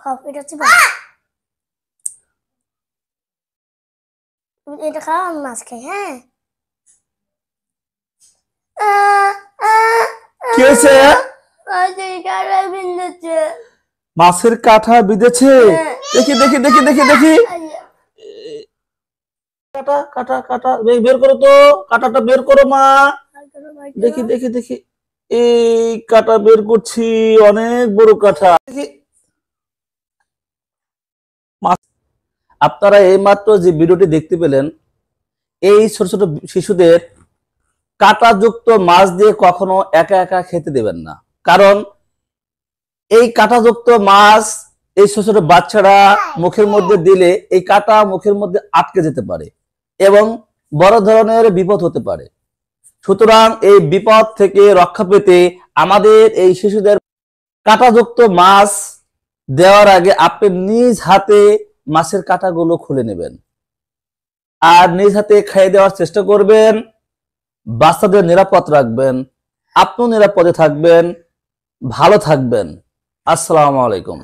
খাও এটা হচ্ছে এটা খাও আমি মাছ খাই হ্যাঁ কি হয়েছে? মাছের কাঁটা বিঁধেছে। দেখি দেখি দেখি দেখি দেখি কাটা কাটা কাটা বের করো তো, কাটাটা বের করো মা। দেখি দেখি দেখি এই কাটা বের করছি, অনেক বড় কাটা। আপনারা এইমাত্র যে ভিডিওটি দেখতে পেলেন, এই ছোট ছোট শিশুদের কাঁটাযুক্ত মাছ দিয়ে কখনো একা একা খেতে দেবেন না। কারণ এই কাঁটাযুক্ত মাছ এই ছোট ছোট বাচ্চারা মুখের মধ্যে দিলে এই কাঁটা মুখের মধ্যে আটকে যেতে পারে এবং বড় ধরনের বিপদ হতে পারে। সুতরাং এই বিপদ থেকে রক্ষা পেতে আমাদের এই শিশুদের কাঁটাযুক্ত মাছ দেওয়ার আগে আপনি নিজ হাতে মাছের কাঁটাগুলো খুলে নেবেন আর নিজ হাতে খাইয়ে দেওয়ার চেষ্টা করবেন। বাচ্চাদের নিরাপদ রাখবেন, আপনিও নিরাপদে থাকবেন, ভালো থাকবেন। আসসালামু আলাইকুম।